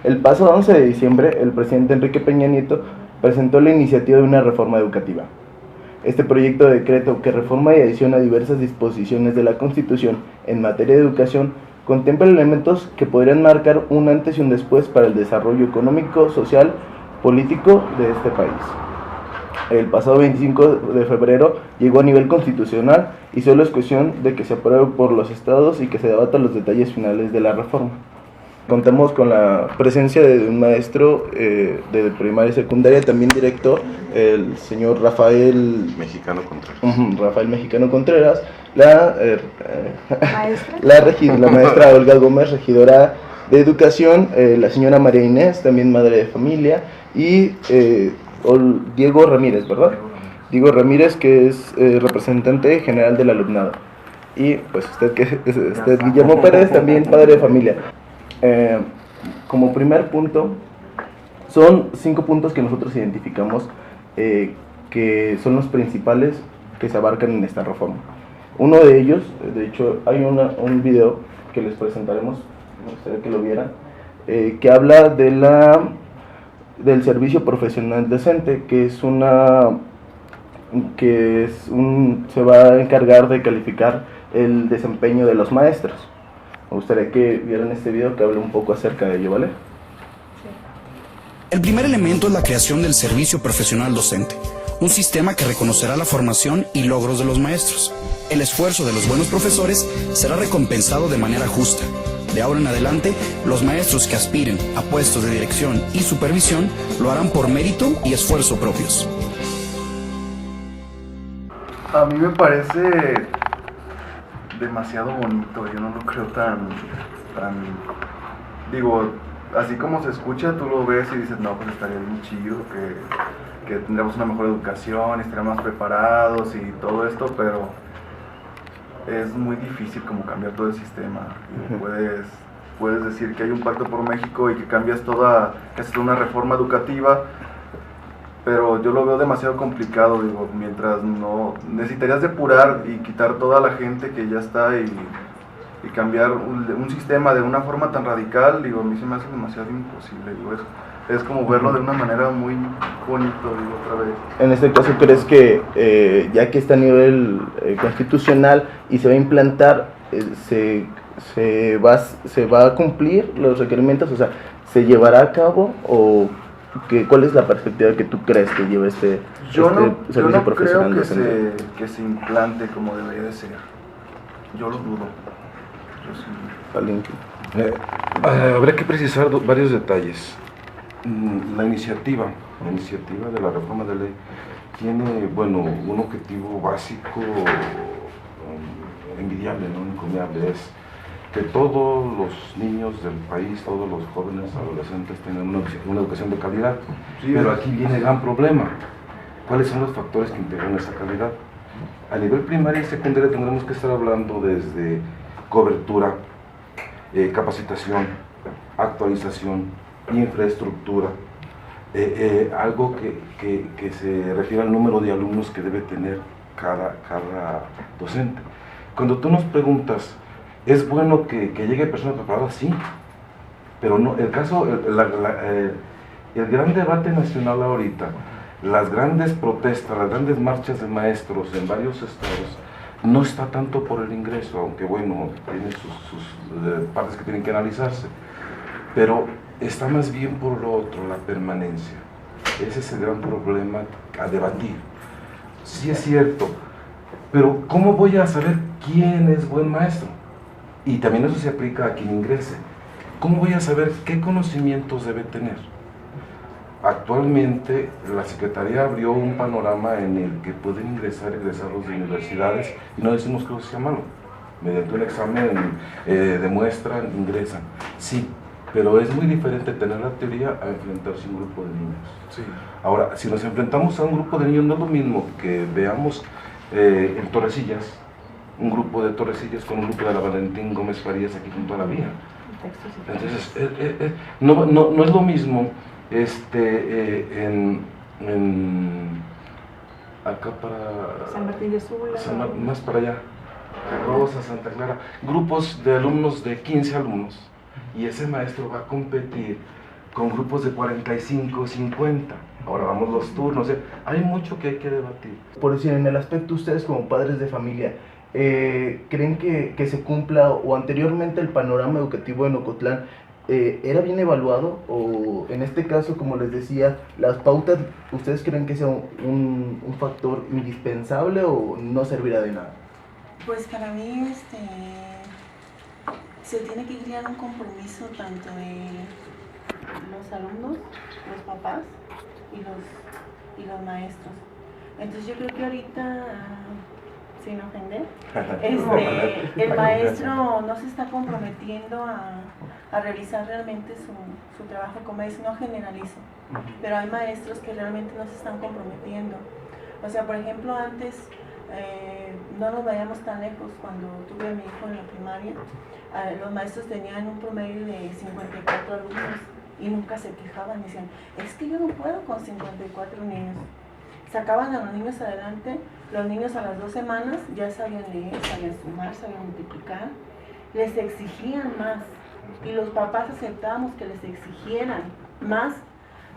El pasado 11 de diciembre, el presidente Enrique Peña Nieto presentó la iniciativa de una reforma educativa. Este proyecto de decreto, que reforma y adiciona diversas disposiciones de la Constitución en materia de educación, contempla elementos que podrían marcar un antes y un después para el desarrollo económico, social, político de este país. El pasado 25 de febrero llegó a nivel constitucional y solo es cuestión de que se apruebe por los estados y que se debatan los detalles finales de la reforma. Contamos con la presencia de un maestro de primaria y secundaria, también director, el señor Rafael Mexicano Contreras. Rafael Mexicano Contreras, la maestra Olga Gómez, regidora de Educación, la señora María Inés, también madre de familia, y Diego Ramírez, ¿verdad? Diego Ramírez, que es representante general del alumnado. Y pues usted, Guillermo Pérez, también padre de familia. Como primer punto, son 5 puntos que nosotros identificamos que son los principales que se abarcan en esta reforma. Uno de ellos, de hecho, hay un video que les presentaremos, me gustaría que lo vieran, que habla del servicio profesional docente, se va a encargar de calificar el desempeño de los maestros. Me gustaría que vieran este video que habla un poco acerca de ello, ¿vale? El primer elemento es la creación del servicio profesional docente, un sistema que reconocerá la formación y logros de los maestros. El esfuerzo de los buenos profesores será recompensado de manera justa. De ahora en adelante, los maestros que aspiren a puestos de dirección y supervisión lo harán por mérito y esfuerzo propios. A mí me parece demasiado bonito, yo no lo creo digo, así como se escucha, tú lo ves y dices, no, pues estaría bien chido, que tendríamos una mejor educación, estaríamos más preparados y todo esto, pero es muy difícil como cambiar todo el sistema. Puedes decir que hay un pacto por México y que cambias que haces una reforma educativa, pero yo lo veo demasiado complicado, digo, mientras no, necesitarías depurar y quitar toda la gente que ya está y cambiar un sistema de una forma tan radical, digo, a mí se me hace demasiado imposible, digo, es como verlo de una manera muy bonito, digo, otra vez. En este caso, ¿crees que ya que está a nivel constitucional y se va a implantar, se va a cumplir los requerimientos, o sea, se llevará a cabo o cuál es la perspectiva que tú crees que lleva yo no profesional creo que se implante como debería de ser. Yo lo dudo. Habrá que precisar varios detalles. La iniciativa de la reforma de ley tiene, bueno, un objetivo básico envidiable, no encomiable, es que todos los niños del país, todos los jóvenes, adolescentes tengan una educación de calidad. Sí, pero aquí viene el gran problema. ¿Cuáles son los factores que integran esa calidad? A nivel primaria y secundaria tendremos que estar hablando desde cobertura, capacitación, actualización, infraestructura, algo que se refiere al número de alumnos que debe tener cada docente. Cuando tú nos preguntas, ¿es bueno que llegue personas preparadas? Sí, pero no, el gran debate nacional ahorita, las grandes protestas, las grandes marchas de maestros en varios estados, no está tanto por el ingreso, aunque bueno, tiene sus partes que tienen que analizarse, pero está más bien por lo otro, la permanencia. Ese es el gran problema a debatir. Sí es cierto, pero ¿cómo voy a saber quién es buen maestro? Y también eso se aplica a quien ingrese. ¿Cómo voy a saber qué conocimientos debe tener? Actualmente la Secretaría abrió un panorama en el que pueden ingresar egresados de universidades, y no decimos que eso sea malo. Mediante un examen demuestran, ingresan. Sí, pero es muy diferente tener la teoría a enfrentarse a un grupo de niños. Sí. Ahora, si nos enfrentamos a un grupo de niños, no es lo mismo que veamos en Torrecillas, un grupo de Torrecillas con un grupo de la Valentín Gómez Farías aquí junto a la vía. Entonces, no es lo mismo acá para San Martín de Sula, más para allá, Rosa, Santa Clara, grupos de alumnos de 15 alumnos, y ese maestro va a competir con grupos de 45, 50. Ahora vamos los turnos, hay mucho que hay que debatir. Por decir, en el aspecto ustedes como padres de familia, ¿creen que se cumpla o anteriormente el panorama educativo en Ocotlán era bien evaluado? O en este caso, como les decía, las pautas, ¿ustedes creen que sea un factor indispensable o no servirá de nada? Pues para mí se tiene que crear un compromiso tanto de los alumnos, los papás y los maestros. Entonces yo creo que ahorita, sin ofender, el maestro no se está comprometiendo a realizar realmente su trabajo como es, no generalizo, pero hay maestros que realmente no se están comprometiendo. O sea, por ejemplo, antes, no nos vayamos tan lejos, cuando tuve a mi hijo en la primaria, los maestros tenían un promedio de 54 alumnos y nunca se quejaban, decían, es que yo no puedo con 54 niños. Sacaban a los niños adelante, los niños a las 2 semanas ya sabían leer, sabían sumar, sabían multiplicar, les exigían más y los papás aceptábamos que les exigieran más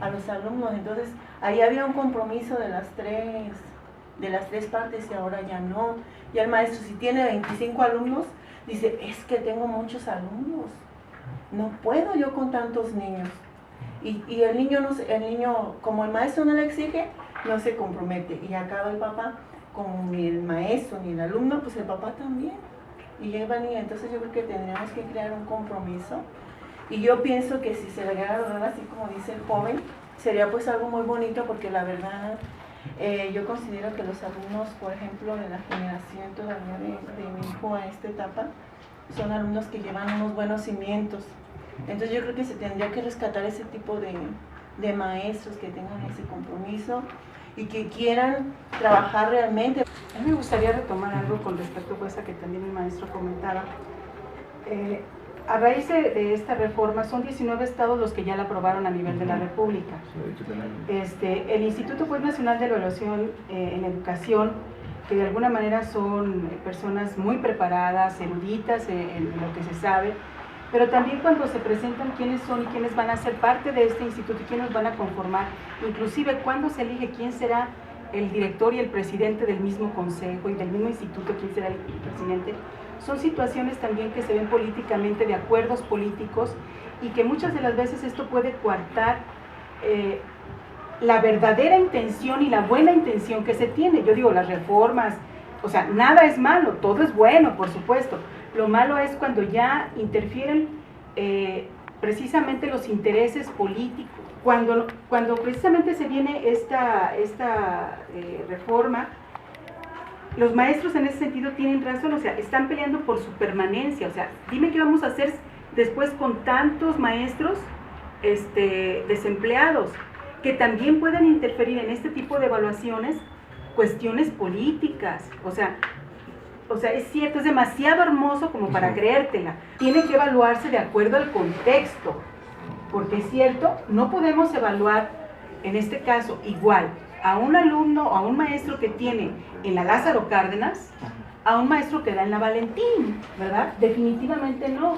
a los alumnos. Entonces ahí había un compromiso de las tres partes y ahora ya no. Ya el maestro, si tiene 25 alumnos, dice, es que tengo muchos alumnos, no puedo yo con tantos niños. Y el niño, como el maestro no le exige, no se compromete. Y acaba el papá, como ni el maestro ni el alumno, pues el papá también. Y entonces yo creo que tendríamos que crear un compromiso. Y yo pienso que si se le llegara a lograr así como dice el joven, sería pues algo muy bonito, porque la verdad, yo considero que los alumnos, por ejemplo, de la generación todavía de mi hijo a esta etapa, son alumnos que llevan unos buenos cimientos. Entonces yo creo que se tendría que rescatar ese tipo de maestros que tengan ese compromiso y que quieran trabajar realmente. A mí me gustaría retomar algo con respecto pues, a que también el maestro comentaba. A raíz de esta reforma, son 19 estados los que ya la aprobaron a nivel de la República. El Instituto pues, Nacional de Evaluación en Educación, que de alguna manera son personas muy preparadas, eruditas en lo que se sabe, pero también cuando se presentan quiénes son y quiénes van a ser parte de este instituto y quiénes van a conformar, inclusive cuando se elige quién será el director y el presidente del mismo consejo y del mismo instituto, quién será el presidente, son situaciones también que se ven políticamente, de acuerdos políticos, y que muchas de las veces esto puede coartar la verdadera intención y la buena intención que se tiene. Yo digo, las reformas, o sea, nada es malo, todo es bueno, por supuesto. Lo malo es cuando ya interfieren precisamente los intereses políticos. Cuando precisamente se viene esta reforma, los maestros en ese sentido tienen razón, o sea, están peleando por su permanencia. O sea, dime qué vamos a hacer después con tantos maestros desempleados, que también pueden interferir en este tipo de evaluaciones cuestiones políticas. O sea, es cierto, es demasiado hermoso como para creértela. Tiene que evaluarse de acuerdo al contexto, porque es cierto, no podemos evaluar, en este caso, igual a un alumno o a un maestro que tiene en la Lázaro Cárdenas, a un maestro que da en la Valentín, ¿verdad? Definitivamente no.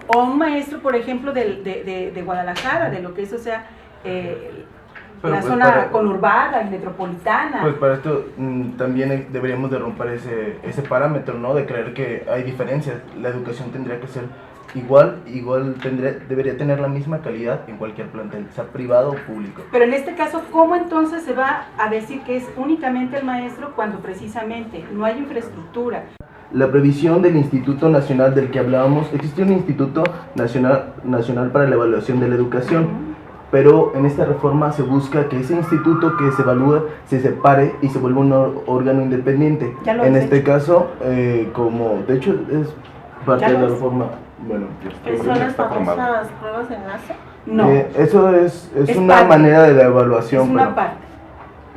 O a un maestro, por ejemplo, de Guadalajara, de lo que es, o sea, la pues zona conurbada y metropolitana. Pues para esto también deberíamos de romper ese parámetro, ¿no? De creer que hay diferencias. La educación tendría que ser igual debería tener la misma calidad en cualquier plantel, sea privado o público. Pero en este caso, ¿cómo entonces se va a decir que es únicamente el maestro cuando precisamente no hay infraestructura? La previsión del Instituto Nacional del que hablábamos, existe un Instituto Nacional para la Evaluación de la Educación, pero en esta reforma se busca que ese instituto que se evalúa se separe y se vuelva un órgano independiente. En este caso, como de hecho es parte de la reforma. Bueno, ¿son las famosas pruebas de enlace? No. Eso es una parte, manera de la evaluación. Es una parte.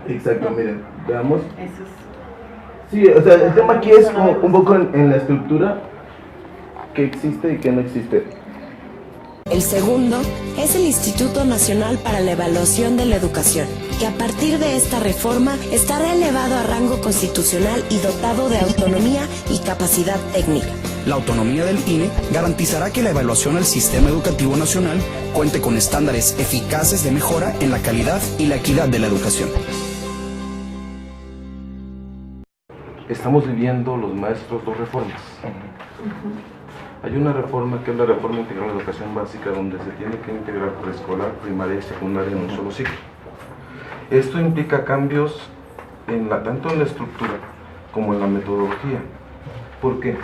Exacto, miren, veamos. Eso es. Sí, o sea, el tema aquí es un poco en la estructura que existe y que no existe. El segundo es el Instituto Nacional para la Evaluación de la Educación, que a partir de esta reforma estará elevado a rango constitucional y dotado de autonomía y capacidad técnica. La autonomía del INE garantizará que la evaluación al sistema educativo nacional cuente con estándares eficaces de mejora en la calidad y la equidad de la educación. Estamos viviendo los maestros dos reformas. Hay una reforma que es la reforma integral de educación básica, donde se tiene que integrar preescolar, primaria y secundaria en un solo ciclo. Esto implica cambios tanto en la estructura como en la metodología. ¿Por qué?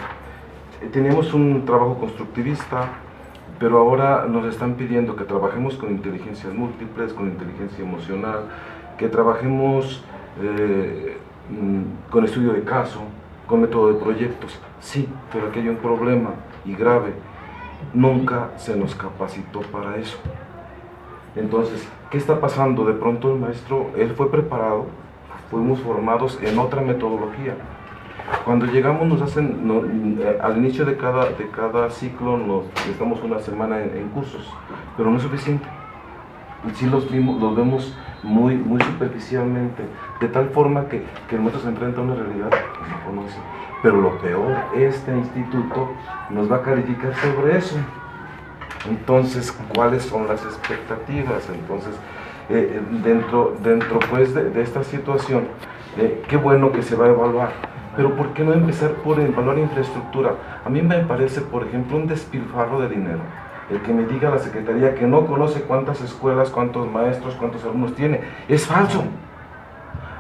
Tenemos un trabajo constructivista, pero ahora nos están pidiendo que trabajemos con inteligencias múltiples, con inteligencia emocional, que trabajemos con estudio de caso, con método de proyectos. Sí, pero aquí hay un problema y grave. Nunca se nos capacitó para eso. Entonces, ¿qué está pasando? De pronto el maestro, él fue preparado, fuimos formados en otra metodología. Cuando llegamos nos hacen, al inicio de cada ciclo nos estamos una semana en cursos, pero no es suficiente. Y sí los vemos muy superficialmente, de tal forma que el maestro se enfrenta a una realidad que no conoce. Pero lo peor, este instituto nos va a calificar sobre eso. Entonces, ¿cuáles son las expectativas? Entonces, dentro pues de esta situación, qué bueno que se va a evaluar, pero ¿por qué no empezar por evaluar infraestructura? A mí me parece, por ejemplo, un despilfarro de dinero el que me diga la Secretaría que no conoce cuántas escuelas, cuántos maestros, cuántos alumnos tiene. Es falso.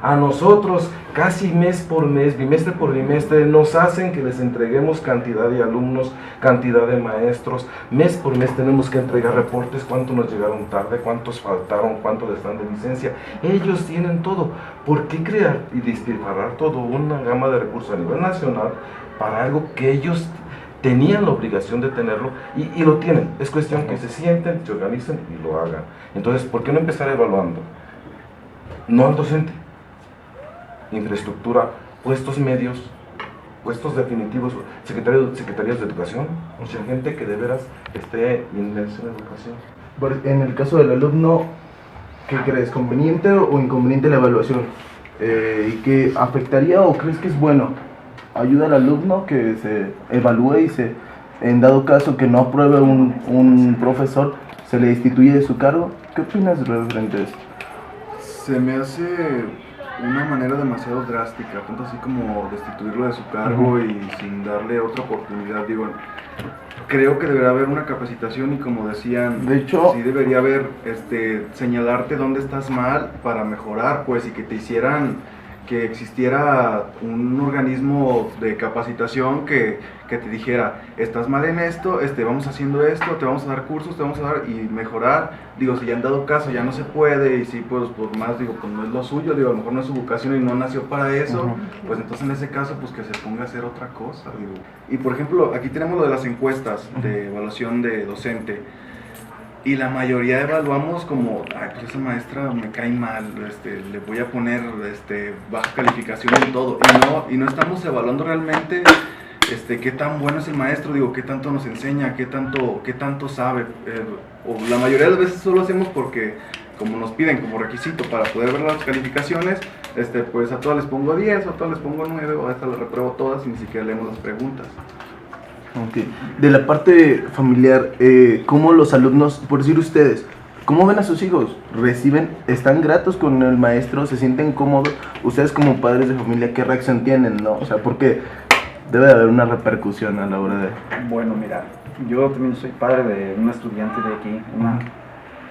A nosotros, casi mes por mes, bimestre por bimestre, nos hacen que les entreguemos cantidad de alumnos, cantidad de maestros. Mes por mes tenemos que entregar reportes, cuántos nos llegaron tarde, cuántos faltaron, cuántos están de licencia. Ellos tienen todo. ¿Por qué crear y despilfarrar toda una gama de recursos a nivel nacional para algo que ellos tenían la obligación de tenerlo y lo tienen? Es cuestión que se sienten, se organicen y lo hagan. Entonces, ¿por qué no empezar evaluando? No al docente. Infraestructura, puestos medios, puestos definitivos, secretarías de educación, o sea, gente que de veras esté inmersa en educación. En el caso del alumno, ¿qué crees? ¿Conveniente o inconveniente la evaluación? ¿Y qué afectaría o crees que es bueno? ¿Ayuda al alumno que se evalúe y en dado caso que no apruebe un profesor, se le destituye de su cargo? ¿Qué opinas referente a esto? Se me hace una manera demasiado drástica, tanto así como destituirlo de su cargo y sin darle otra oportunidad. Digo, creo que debería haber una capacitación y, como decían, de hecho, sí debería haber señalarte dónde estás mal para mejorar, pues, y que te hicieran, que existiera un organismo de capacitación que te dijera, estás mal en esto, vamos haciendo esto, te vamos a dar cursos, te vamos a dar y mejorar. Digo, si ya han dado caso ya no se puede, y si pues por más, digo, pues no es lo suyo, digo, a lo mejor no es su vocación y no nació para eso, pues entonces en ese caso pues que se ponga a hacer otra cosa, digo. Y por ejemplo, aquí tenemos lo de las encuestas de evaluación de docente, y la mayoría evaluamos como, ay, pues esa maestra me cae mal, le voy a poner baja calificación en todo, y no estamos evaluando realmente qué tan bueno es el maestro, digo, qué tanto nos enseña, qué tanto sabe. O la mayoría de las veces solo hacemos porque, como nos piden como requisito para poder ver las calificaciones, pues a todas les pongo 10, o a todas les pongo 9, o a estas las repruebo todas y ni siquiera leemos las preguntas. Okay. De la parte familiar, ¿cómo los alumnos, por decir ustedes, cómo ven a sus hijos? ¿Están gratos con el maestro? ¿Se sienten cómodos? Ustedes como padres de familia, ¿qué reacción tienen, no? O sea, porque debe de haber una repercusión a la hora de... Bueno, mira, yo también soy padre de una estudiante de aquí,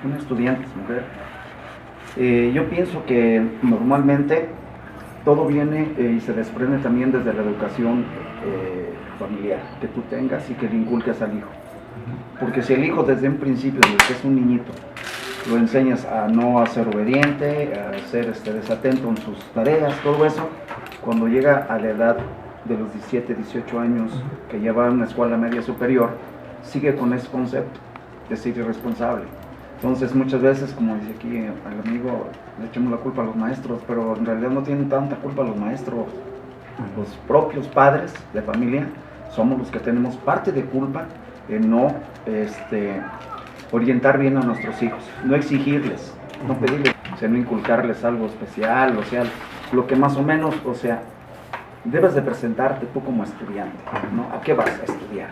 una estudiante, mujer. Yo pienso que normalmente todo viene y se desprende también desde la educación familiar que tú tengas y que le inculques al hijo. Porque si el hijo desde un principio, desde que es un niñito, lo enseñas a no ser obediente, a ser desatento en sus tareas, todo eso, cuando llega a la edad de los 17, 18 años, que ya va a una escuela media superior, sigue con ese concepto de ser irresponsable. Entonces muchas veces, como dice aquí el amigo, le echamos la culpa a los maestros, pero en realidad no tienen tanta culpa los maestros. Los propios padres de familia somos los que tenemos parte de culpa en no orientar bien a nuestros hijos, no exigirles, no pedirles, o sea, no inculcarles algo especial, o sea, lo que más o menos, o sea, debes de presentarte tú como estudiante, ¿no? ¿A qué vas a estudiar?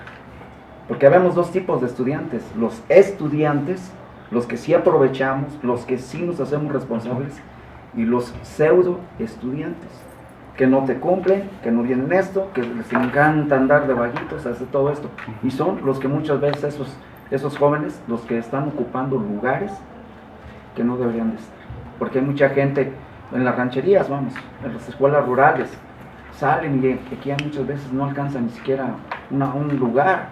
Porque habemos dos tipos de estudiantes, los estudiantes, los que sí aprovechamos, los que sí nos hacemos responsables, y los pseudo estudiantes, que no te cumplen, que no vienen esto, que les encanta andar de vaguitos, hacer todo esto, y son los que muchas veces esos jóvenes, los que están ocupando lugares que no deberían de estar, porque hay mucha gente en las rancherías, vamos, en las escuelas rurales, salen y aquí muchas veces no alcanzan ni siquiera un lugar,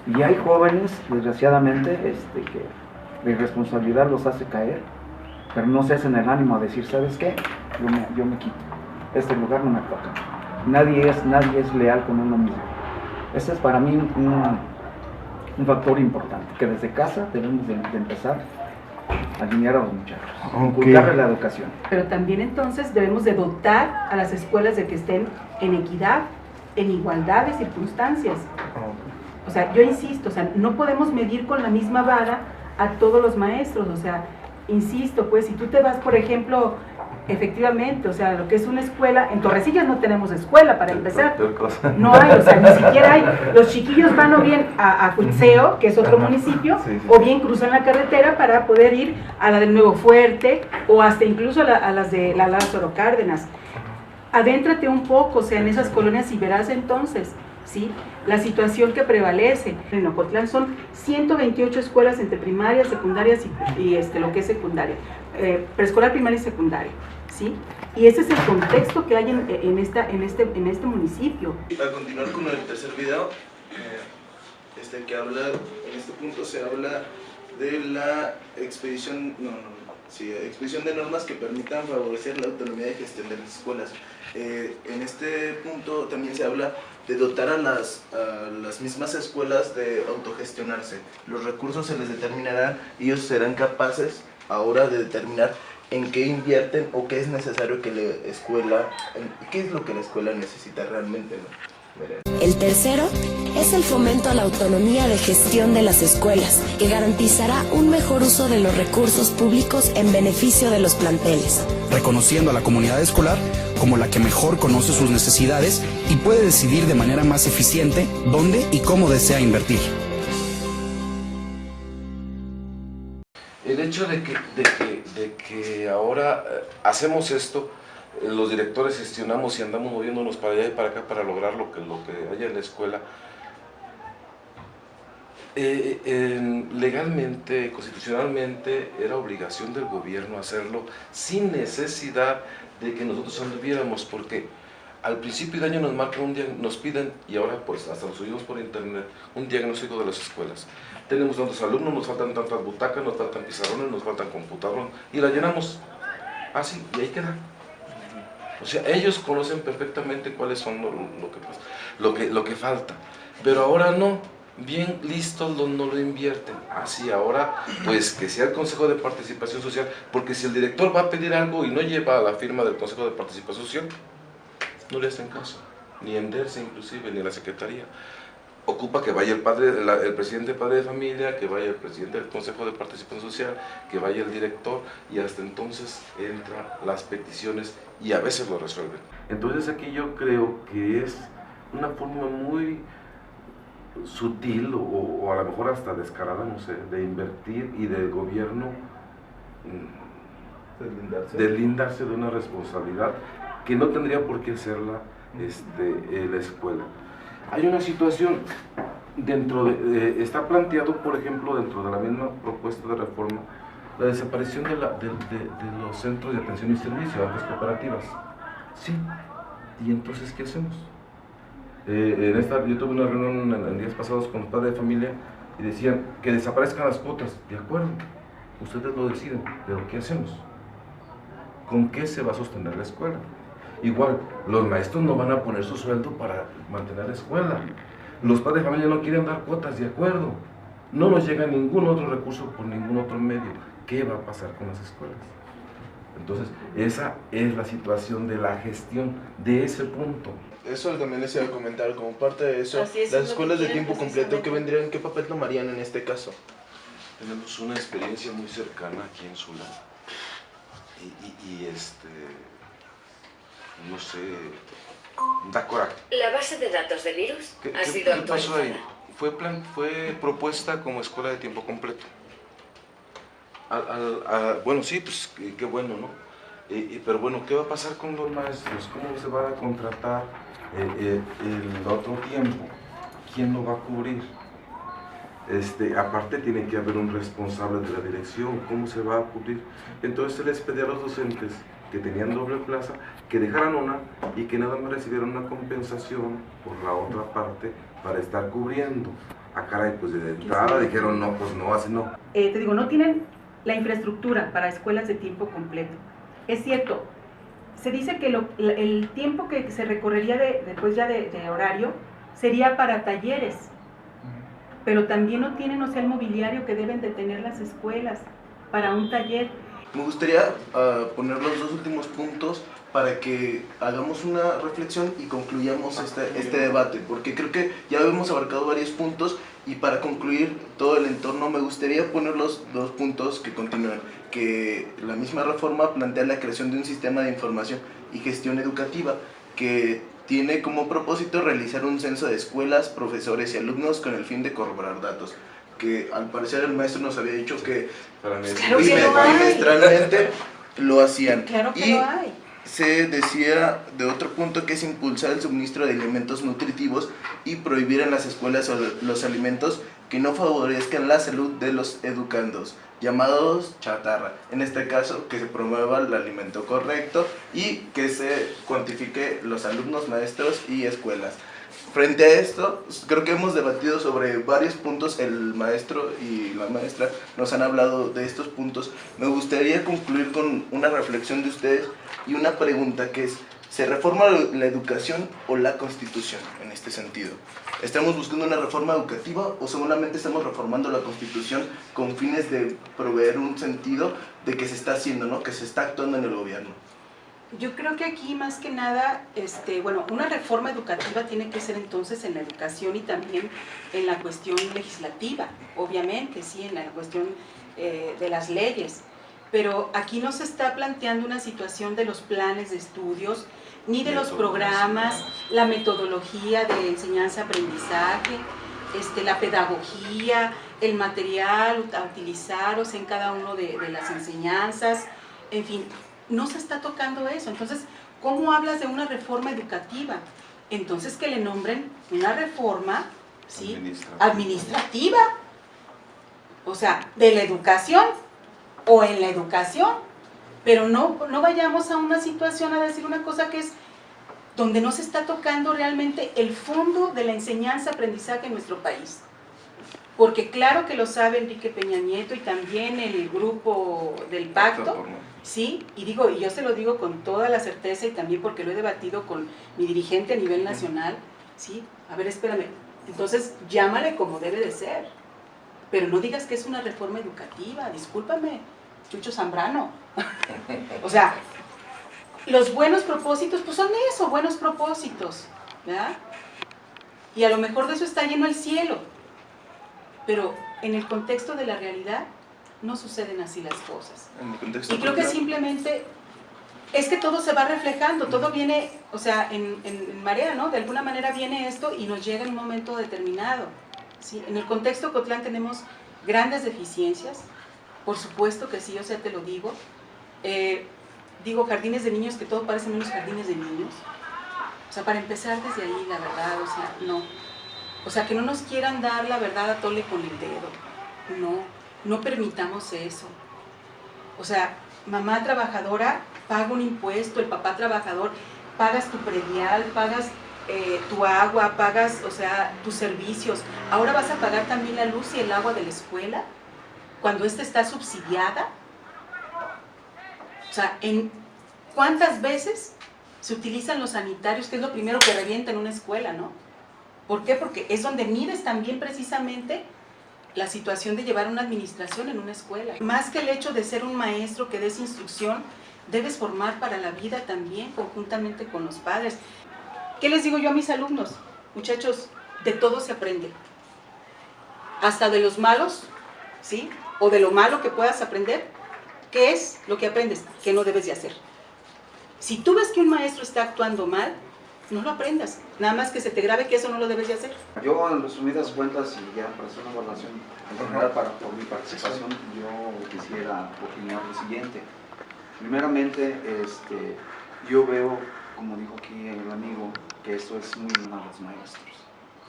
y hay jóvenes, desgraciadamente, que la irresponsabilidad los hace caer, pero no se hacen el ánimo a decir, ¿sabes qué? Yo me quito, este lugar no me toca, nadie es leal con uno mismo. Ese es para mí un factor importante, que desde casa debemos de empezar a alinear a los muchachos, inculcarles la educación. Pero también entonces debemos de dotar a las escuelas de que estén en equidad, en igualdad de circunstancias. O sea, yo insisto, o sea, no podemos medir con la misma vara a todos los maestros, o sea, insisto, pues si tú te vas, por ejemplo, efectivamente, o sea, lo que es una escuela, en Torrecillas no tenemos escuela para empezar, no hay, o sea, ni siquiera hay, los chiquillos van o bien a Cuitzeo, que es otro municipio, o bien cruzan la carretera para poder ir a la del Nuevo Fuerte, o hasta incluso a las de la Lázaro Cárdenas. Adéntrate un poco, o sea, en esas colonias y verás entonces, ¿sí?, la situación que prevalece. En Ocotlán son 128 escuelas entre primarias, secundarias y lo que es secundaria, preescolar, primaria y secundaria, ¿sí? Y ese es el contexto que hay en este municipio. A continuar con el tercer video, que habla, en este punto se habla de la expedición, expedición de normas que permitan favorecer la autonomía de gestión de las escuelas. En este punto también se habla de dotar a las mismas escuelas de autogestionarse. Los recursos se les determinarán y ellos serán capaces ahora de determinar en qué invierten o qué es necesario que la escuela, qué es lo que la escuela necesita realmente, ¿no? El tercero es el fomento a la autonomía de gestión de las escuelas, que garantizará un mejor uso de los recursos públicos en beneficio de los planteles. Reconociendo a la comunidad escolar como la que mejor conoce sus necesidades y puede decidir de manera más eficiente dónde y cómo desea invertir. El hecho de que ahora hacemos esto, los directores gestionamos y andamos moviéndonos para allá y para acá para lograr lo que haya en la escuela. Legalmente, constitucionalmente, era obligación del gobierno hacerlo sin necesidad de que nosotros anduviéramos, porque al principio de año nos marcan nos piden, y ahora pues hasta lo subimos por internet, un diagnóstico de las escuelas. Tenemos tantos alumnos, nos faltan tantas butacas, nos faltan pizarrones, nos faltan computadores, y la llenamos así, y ahí queda. O sea, ellos conocen perfectamente cuáles son lo que falta, pero ahora no, bien listos no lo invierten. Así ahora, pues que sea el Consejo de Participación Social, porque si el director va a pedir algo y no lleva la firma del Consejo de Participación Social, no le hacen caso, ni en DERCE inclusive, ni en la Secretaría. Ocupa que vaya el presidente padre de familia, que vaya el presidente del Consejo de Participación Social, que vaya el director, y hasta entonces entran las peticiones y a veces lo resuelven. Entonces aquí yo creo que es una forma muy sutil o a lo mejor hasta descarada, no sé, de invertir y del gobierno deslindarse de una responsabilidad que no tendría por qué hacerla la escuela. Hay una situación está planteado, por ejemplo, dentro de la misma propuesta de reforma, la desaparición de los centros de atención y servicio, las cooperativas. Sí, ¿y entonces qué hacemos? Yo tuve una reunión en días pasados con los padres de familia y decían que desaparezcan las cuotas. De acuerdo, ustedes lo deciden, pero ¿qué hacemos? ¿Con qué se va a sostener la escuela? Igual, los maestros no van a poner su sueldo para mantener la escuela. Los padres de familia no quieren dar cuotas, de acuerdo. No nos llega ningún otro recurso por ningún otro medio. ¿Qué va a pasar con las escuelas? Entonces, esa es la situación de la gestión de ese punto. Eso también les iba a comentar, como parte de eso, las escuelas de tiempo completo, ¿qué papel tomarían en este caso? Tenemos una experiencia muy cercana aquí en Sula y no sé, da coraje. La base de datos de virus ha sido ¿Qué pasó actualizada. ahí? Fue propuesta como escuela de tiempo completo. Bueno, sí, pues qué bueno, ¿no? Pero bueno, ¿qué va a pasar con los maestros? ¿Cómo se va a contratar el otro tiempo? ¿Quién lo va a cubrir? Aparte tiene que haber un responsable de la dirección, ¿cómo se va a cubrir? Entonces se les pedía a los docentes que tenían doble plaza, que dejaran una y que nada más recibieran una compensación por la otra parte para estar cubriendo. Ah, caray, pues de entrada dijeron no, pues no, así no. Te digo, no tienen la infraestructura para escuelas de tiempo completo. Es cierto, se dice que el tiempo que se recorrería después ya de horario sería para talleres, pero también no tienen, el mobiliario que deben de tener las escuelas para un taller. Me gustaría poner los dos últimos puntos para que hagamos una reflexión y concluyamos este debate, porque creo que ya hemos abarcado varios puntos y para concluir todo el entorno me gustaría poner los dos puntos que continúan, que la misma reforma plantea la creación de un sistema de información y gestión educativa que tiene como propósito realizar un censo de escuelas, profesores y alumnos con el fin de corroborar datos. Que al parecer el maestro nos había dicho que trimestralmente lo hacían. Claro que y lo hay. se decía de otro punto que es impulsar el suministro de alimentos nutritivos y prohibir en las escuelas los alimentos que no favorezcan la salud de los educandos, llamados chatarra. En este caso, que se promueva el alimento correcto y que se cuantifique los alumnos, maestros y escuelas. Frente a esto, creo que hemos debatido sobre varios puntos, el maestro y la maestra nos han hablado de estos puntos. Me gustaría concluir con una reflexión de ustedes y una pregunta que es, ¿se reforma la educación o la Constitución en este sentido? ¿Estamos buscando una reforma educativa o solamente estamos reformando la Constitución con fines de proveer un sentido de que se está haciendo, ¿no? Que se está actuando en el gobierno? Yo creo que aquí más que nada, una reforma educativa tiene que ser entonces en la educación y también en la cuestión legislativa, obviamente, sí, en la cuestión de las leyes. Pero aquí no se está planteando una situación de los planes de estudios, ni de los programas, la metodología de enseñanza-aprendizaje, la pedagogía, el material a utilizar en cada uno de las enseñanzas, en fin. No se está tocando eso. Entonces, ¿cómo hablas de una reforma educativa? Entonces que le nombren una reforma, ¿sí?, administrativa. O sea, de la educación o en la educación. Pero no vayamos a una situación a decir una cosa que es donde no se está tocando realmente el fondo de la enseñanza-aprendizaje en nuestro país. Porque claro que lo sabe Enrique Peña Nieto y también el grupo del Pacto, ¿sí? Y yo se lo digo con toda la certeza y también porque lo he debatido con mi dirigente a nivel nacional, ¿sí? A ver, espérame, entonces llámale como debe de ser, pero no digas que es una reforma educativa, discúlpame, Chucho Zambrano. O sea, los buenos propósitos, pues son eso, buenos propósitos, ¿verdad? Y a lo mejor de eso está lleno el cielo. Pero en el contexto de la realidad no suceden así las cosas. Y creo que simplemente es que todo se va reflejando, todo viene, en marea, ¿no? De alguna manera viene esto y nos llega en un momento determinado, ¿sí? En el contexto Cotlán tenemos grandes deficiencias, por supuesto que sí, te lo digo. Digo jardines de niños que todo parece menos jardines de niños. Para empezar desde ahí, la verdad, no. Que no nos quieran dar la verdad a tole con el dedo. No permitamos eso. Mamá trabajadora paga un impuesto, el papá trabajador, pagas tu predial, pagas tu agua, pagas, tus servicios. Ahora vas a pagar también la luz y el agua de la escuela, cuando esta está subsidiada. ¿Cuántas veces se utilizan los sanitarios, que es lo primero que revienta en una escuela, ¿no? ¿Por qué? Porque es donde mides también precisamente la situación de llevar una administración en una escuela. Más que el hecho de ser un maestro que des instrucción, debes formar para la vida también, conjuntamente con los padres. ¿Qué les digo yo a mis alumnos? Muchachos, de todo se aprende. Hasta de los malos, ¿sí? o de lo malo que puedas aprender, ¿qué es lo que aprendes? ¿Qué no debes de hacer? Si tú ves que un maestro está actuando mal, no lo aprendas, nada más que se te grabe que eso no lo debes de hacer. Yo, en resumidas cuentas, y ya para hacer una evaluación en general por mi participación, yo quisiera opinar lo siguiente. Primeramente, yo veo, como dijo aquí el amigo, que esto es muy mal a los maestros.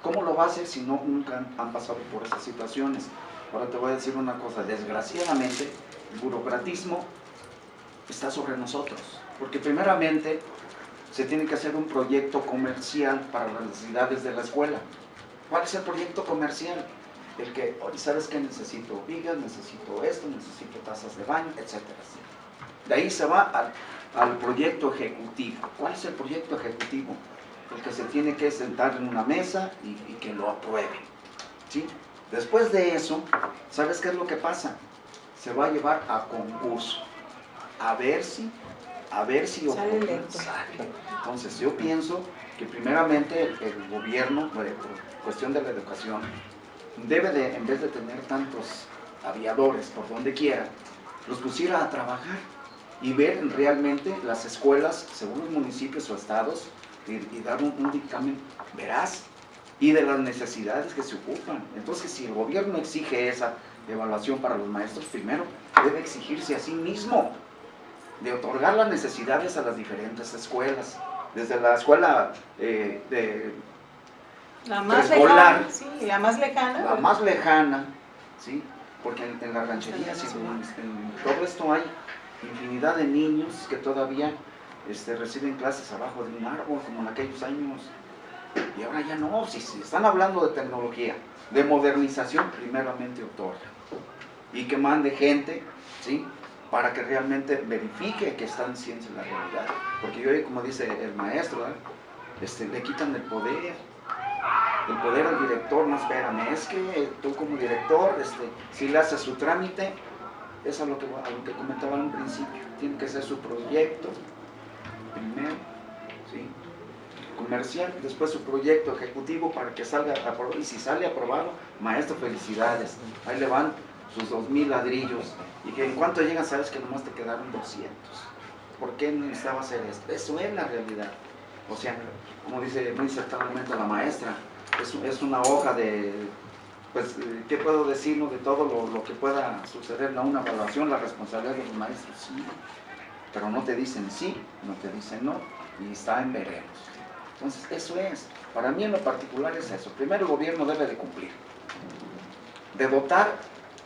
¿Cómo lo va a hacer si nunca han pasado por esas situaciones? Ahora te voy a decir una cosa, desgraciadamente, el burocratismo está sobre nosotros, porque primeramente se tiene que hacer un proyecto comercial para las necesidades de la escuela. ¿Cuál es el proyecto comercial? El que, ¿sabes qué? Necesito vigas, necesito esto, necesito tazas de baño, etcétera, etcétera. De ahí se va al proyecto ejecutivo. ¿Cuál es el proyecto ejecutivo? El que se tiene que sentar en una mesa y que lo aprueben, ¿sí? Después de eso, ¿sabes qué es lo que pasa? Se va a llevar a concurso, a ver si Sale electo. sale. Entonces yo pienso que primeramente el gobierno, por cuestión de la educación, debe de, en vez de tener tantos aviadores por donde quiera, los pusiera a trabajar y ver realmente las escuelas, según los municipios o estados, y dar un dictamen veraz y de las necesidades que se ocupan. Entonces, si el gobierno exige esa evaluación para los maestros, primero debe exigirse a sí mismo de otorgar las necesidades a las diferentes escuelas, desde la escuela La más preescolar, lejana, sí, la más lejana. la más lejana, ¿sí? Porque en las rancherías y en todo esto hay infinidad de niños que todavía reciben clases abajo de un árbol, como en aquellos años, y ahora ya no. Si están hablando de tecnología, de modernización, primeramente otorga, y que mande gente, ¿sí?, para que realmente verifique que están ciencia en la realidad. Porque yo, como dice el maestro, le quitan el poder al director. No, espérame, es que tú como director, si le haces su trámite, es a lo que comentaba en un principio, tiene que ser su proyecto primero, ¿sí?, comercial, después su proyecto ejecutivo para que salga aprobado, y si sale aprobado, maestro, felicidades, ahí le van sus 2000 ladrillos, y que en cuanto llegan sabes que nomás te quedaron 200. ¿Por qué necesitaba hacer esto? Eso es la realidad. O sea, como dice muy certeramente la maestra, es una hoja de, pues, ¿qué puedo decirnos de todo lo que pueda suceder en una evaluación? La responsabilidad de los maestros, sí, pero no te dicen sí, no te dicen no, y está en veremos. Entonces, eso es, para mí en lo particular es eso. Primero, el gobierno debe de cumplir, de dotar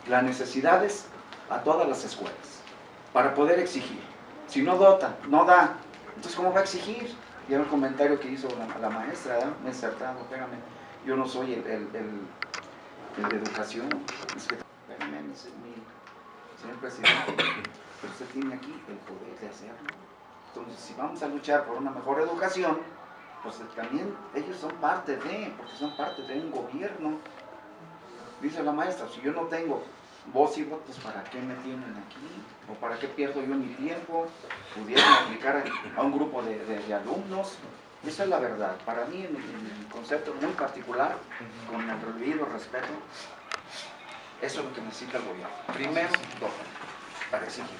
las necesidades a todas las escuelas, para poder exigir. Si no dota, no da, entonces ¿cómo va a exigir? Y era el comentario que hizo la maestra, me he acertado, espérame, yo no soy el de educación, es que, espérame, señor presidente, pero usted tiene aquí el poder de hacerlo. Entonces, si vamos a luchar por una mejor educación, pues también ellos son parte de, porque son parte de un gobierno. Dice la maestra, si yo no tengo voz y votos, ¿para qué me tienen aquí? ¿O para qué pierdo yo mi tiempo? ¿Pudieran aplicar a un grupo de alumnos? Esa es la verdad. Para mí, en mi concepto muy particular, con el debido respeto, eso es lo que necesita el gobierno. Primero, para exigir.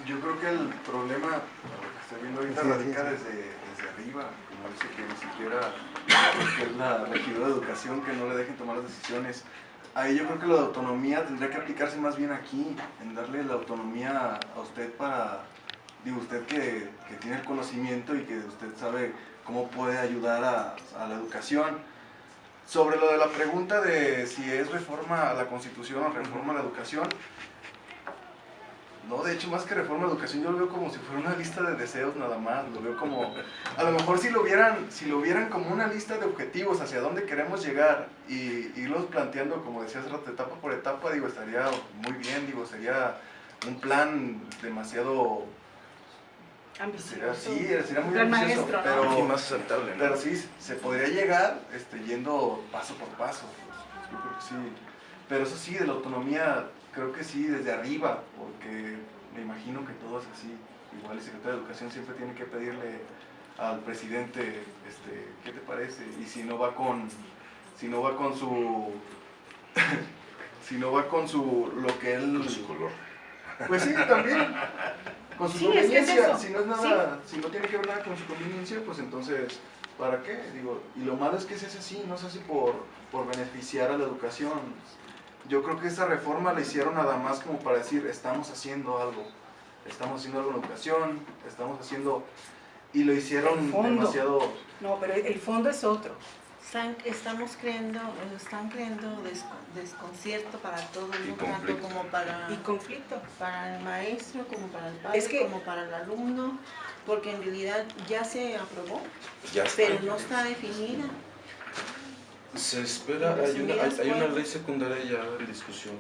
Yo creo que el problema que estoy viendo ahorita radica desde arriba, como dice que ni siquiera es la regidora de educación que no le dejen tomar las decisiones. Ahí yo creo que la autonomía tendría que aplicarse más bien aquí, en darle la autonomía a usted para, digo, usted que tiene el conocimiento y que usted sabe cómo puede ayudar a la educación. Sobre lo de la pregunta de si es reforma a la Constitución o reforma a la educación, no, de hecho, más que reforma a la educación, yo lo veo como si fuera una lista de deseos nada más. Lo veo como, a lo mejor si lo vieran como una lista de objetivos hacia dónde queremos llegar y irlos planteando, como decía hace rato, etapa por etapa, digo, estaría muy bien, digo, sería un plan demasiado ambicioso. Sería muy plan ambicioso, maestro, pero, ¿no? más aceptable, ¿no? pero sí, se podría llegar yendo paso por paso, pues, yo creo que sí. Pero eso sí, de la autonomía, creo que sí, desde arriba, porque me imagino que todo es así. Igual el secretario de Educación siempre tiene que pedirle al presidente, ¿qué te parece? Y si no va con su sino va con lo que él... Con su color. Pues sí, también. Con su Sí, es que es conveniencia. eso. Si no es nada, si no tiene que ver nada con su conveniencia, pues entonces, ¿para qué? Digo, y lo malo es que se hace así, no se hace por beneficiar a la educación. Yo creo que esta reforma la hicieron nada más como para decir, estamos haciendo algo en educación, estamos haciendo, y lo hicieron El fondo. demasiado... No, pero el fondo es otro. Están creando desconcierto para todo el Y mundo, tanto conflicto. como Y conflicto. para el maestro, como para el padre, Es que- como para el alumno, porque en realidad ya se aprobó, Ya está. pero no está definida. Se espera, hay una ley secundaria ya en discusión,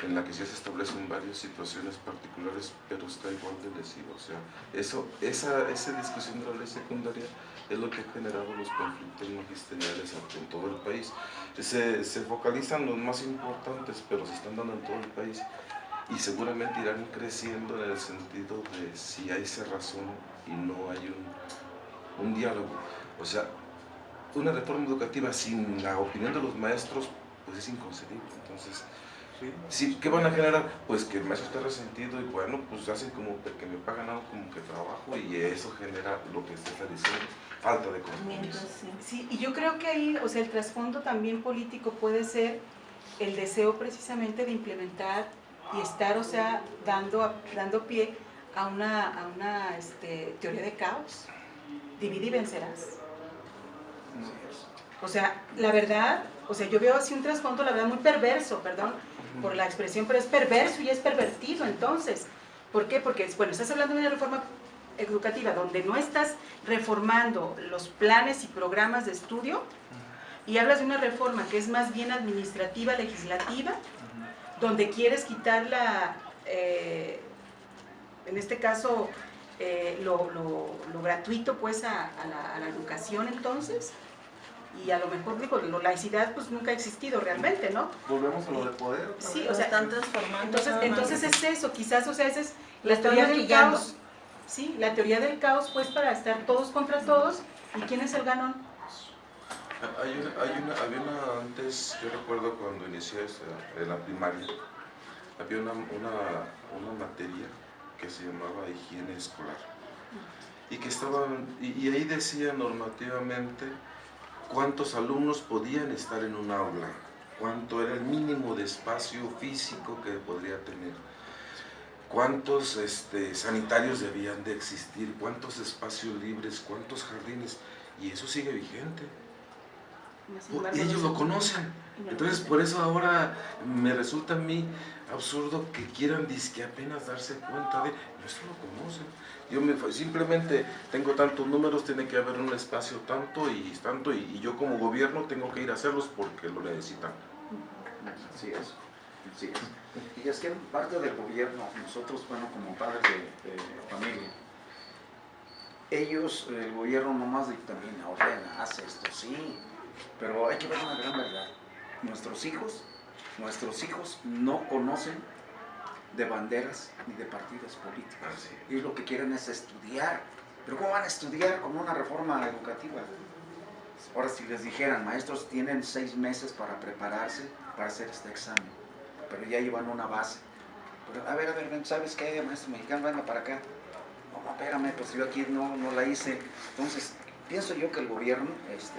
en la que sí se establecen varias situaciones particulares, pero está igual de lesivo. O sea, esa discusión de la ley secundaria es lo que ha generado los conflictos magisteriales en todo el país. Se focalizan los más importantes, pero se están dando en todo el país y seguramente irán creciendo en el sentido de si hay cerrazón y no hay un diálogo. O sea, una reforma educativa sin la opinión de los maestros, pues es inconcebible. Entonces, sí, ¿qué van a generar? Pues que el maestro esté resentido y bueno, pues hacen como que me pagan algo como que trabajo y eso genera lo que usted está diciendo, falta de compromiso. Mientras, sí. Sí, y yo creo que ahí, o sea, el trasfondo también político puede ser el deseo precisamente de implementar y estar, o sea, dando pie a una teoría de caos. Divide y vencerás. O sea, la verdad, o sea, yo veo así un trasfondo, la verdad, muy perverso, perdón por la expresión, pero es perverso y es pervertido, entonces. ¿Por qué? Porque, bueno, estás hablando de una reforma educativa donde no estás reformando los planes y programas de estudio y hablas de una reforma que es más bien administrativa, legislativa, donde quieres quitar en este caso, lo gratuito pues a la educación entonces. Y a lo mejor, digo, la laicidad pues nunca ha existido realmente, ¿no? Volvemos a lo de poder. Sí, Lo o sea, están transformando. entonces es eso, quizás, o sea, esa es Lo la están teoría del maquillando. caos. Sí, la teoría del caos, pues, para estar todos contra todos. ¿Y quién es el ganón? Había una antes, yo recuerdo cuando inicié en la primaria, había una materia que se llamaba higiene escolar y que y ahí decía normativamente cuántos alumnos podían estar en un aula, cuánto era el mínimo de espacio físico que podría tener, cuántos sanitarios debían de existir, cuántos espacios libres, cuántos jardines, y eso sigue vigente. Y ellos lo conocen. Entonces por eso ahora me resulta a mí absurdo que quieran que apenas darse cuenta de, esto lo conocen. Simplemente tengo tantos números, tiene que haber un espacio tanto, y yo como gobierno tengo que ir a hacerlos porque lo necesitan. Así es, así es. Y es que parte del gobierno, nosotros, bueno, como padres de familia, el gobierno nomás dictamina, ordena, hace esto, sí, pero hay que ver una gran verdad. Nuestros hijos no conocen de banderas ni de partidos políticos. Y lo que quieren es estudiar. Pero ¿cómo van a estudiar con una reforma educativa? Ahora, si les dijeran, maestros tienen 6 meses para prepararse para hacer este examen, pero ya llevan una base. Pero, a ver, ven, ¿sabes qué, maestro mexicano? Venga para acá. No, espérame, pues yo aquí no la hice. Entonces, pienso yo que el gobierno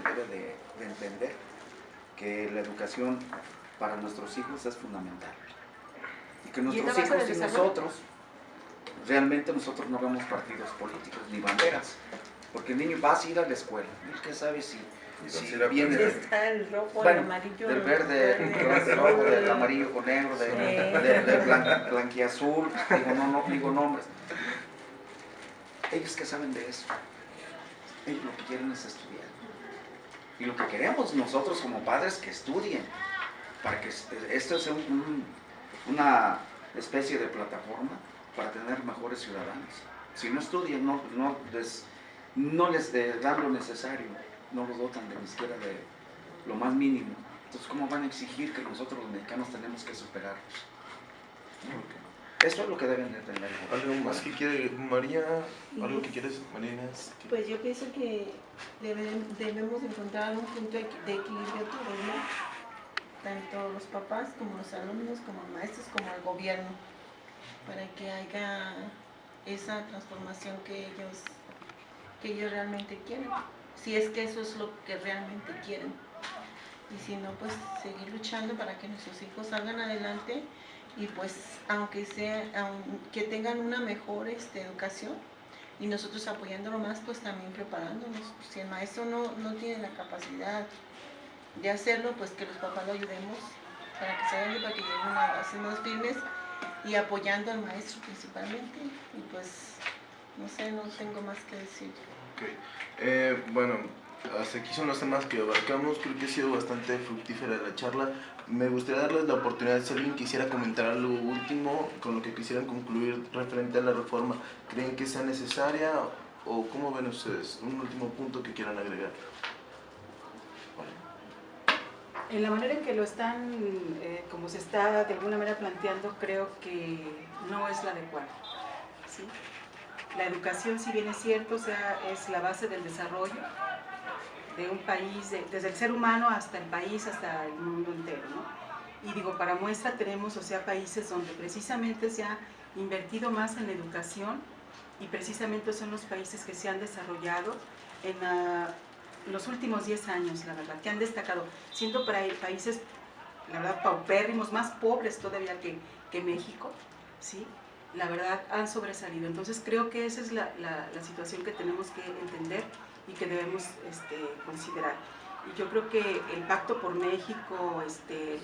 debe de entender que la educación para nuestros hijos es fundamental. Y que nuestros hijos y nosotros, realmente nosotros no vemos partidos políticos ni banderas. Porque el niño va a ir a la escuela. ¿Qué sabe si viene Está el rojo, bueno, el amarillo, del verde, del rojo, del amarillo con negro, del blanquiazul, no digo nombres. Ellos que saben de eso, ellos lo que quieren es estudiar. Y lo que queremos nosotros como padres que estudien, para que esto sea una especie de plataforma para tener mejores ciudadanos. Si no estudian, no les dan lo necesario, no los dotan de ni siquiera de lo más mínimo. Entonces, ¿cómo van a exigir que nosotros los mexicanos tenemos que superarlos? Eso es lo que deben de tener. ¿Algo más que quiere María? ¿Algo que quieres, María Inés? Pues yo pienso que debemos encontrar un punto de equilibrio todos, ¿no? tanto los papás como los alumnos, como maestros, como el gobierno, para que haya esa transformación que ellos realmente quieren, si es que eso es lo que realmente quieren. Y si no, pues seguir luchando para que nuestros hijos salgan adelante y pues aunque tengan una mejor educación, y nosotros apoyándolo más, pues también preparándonos. Si el maestro no tiene la capacidad de hacerlo, pues que los papás lo ayudemos para que se hagan, para que lleguen a bases más firmes y apoyando al maestro principalmente. Y pues, no sé, no tengo más que decir. Okay. Bueno, hasta aquí son los temas que abarcamos. Creo que ha sido bastante fructífera la charla. Me gustaría darles la oportunidad, si alguien quisiera comentar algo último con lo que quisieran concluir referente a la reforma. ¿Creen que sea necesaria o cómo ven ustedes? Un último punto que quieran agregar. En la manera en que lo están, como se está de alguna manera planteando, creo que no es la adecuada, ¿sí? La educación, si bien es cierto, o sea, es la base del desarrollo de un país, desde el ser humano hasta el país, hasta el mundo entero, ¿no? Y digo, para muestra tenemos, o sea, países donde precisamente se ha invertido más en la educación y precisamente son los países que se han desarrollado en los últimos 10 años, la verdad, que han destacado, siendo para países, la verdad, paupérrimos, más pobres todavía que México, ¿sí? La verdad, han sobresalido. Entonces creo que esa es la situación que tenemos que entender y que debemos considerar. Y yo creo que el Pacto por México,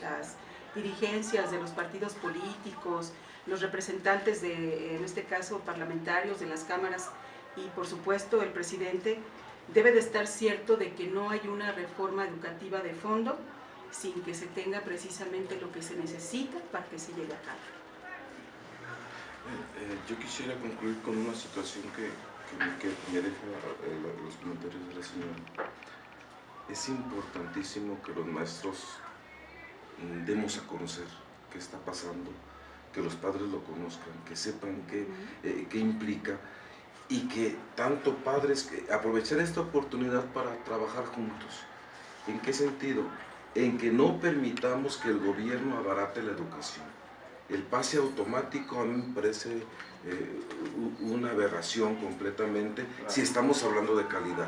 las dirigencias de los partidos políticos, los representantes en este caso parlamentarios de las cámaras y por supuesto el presidente, debe de estar cierto de que no hay una reforma educativa de fondo sin que se tenga precisamente lo que se necesita para que se llegue a cabo. Yo quisiera concluir con una situación que me deja los comentarios de la señora. Es importantísimo que los maestros demos a conocer qué está pasando, que los padres lo conozcan, que sepan qué implica y que tanto padres, aprovechar esta oportunidad para trabajar juntos. ¿En qué sentido? En que no permitamos que el gobierno abarate la educación. El pase automático a mí me parece una aberración completamente si estamos hablando de calidad.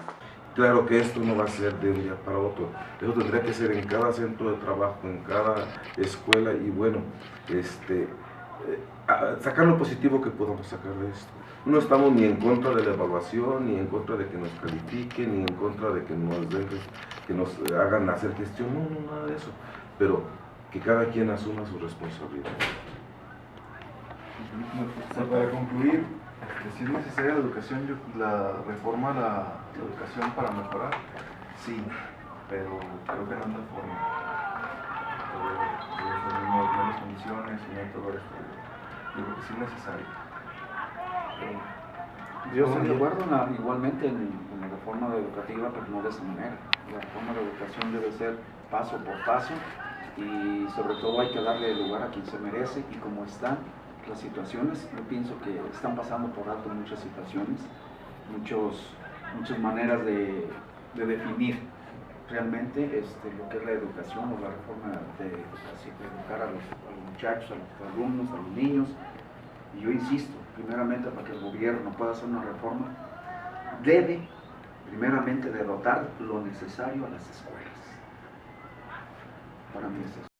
Claro que esto no va a ser de un día para otro, eso tendría que ser en cada centro de trabajo, en cada escuela y bueno, sacar lo positivo que podamos sacar de esto. No estamos ni en contra de la evaluación, ni en contra de que nos califiquen, ni en contra de que nos hagan hacer gestión, no, nada de eso, pero que cada quien asuma su responsabilidad. Para concluir, si es necesaria la educación, la reforma la educación para mejorar, sí, pero creo que no es la forma. Menos condiciones y no todo esto. Yo creo que sí es necesario. Yo estoy de acuerdo igualmente en la reforma educativa, pero no de esa manera. La reforma de educación debe ser paso por paso y sobre todo hay que darle lugar a quien se merece y como están las situaciones, yo pienso que están pasando por alto muchas situaciones, muchas maneras de definir realmente lo que es la educación o la reforma de educar a los muchachos, a los alumnos, a los niños. Y yo insisto, primeramente para que el gobierno pueda hacer una reforma, debe primeramente de dotar lo necesario a las escuelas. Para mí es eso.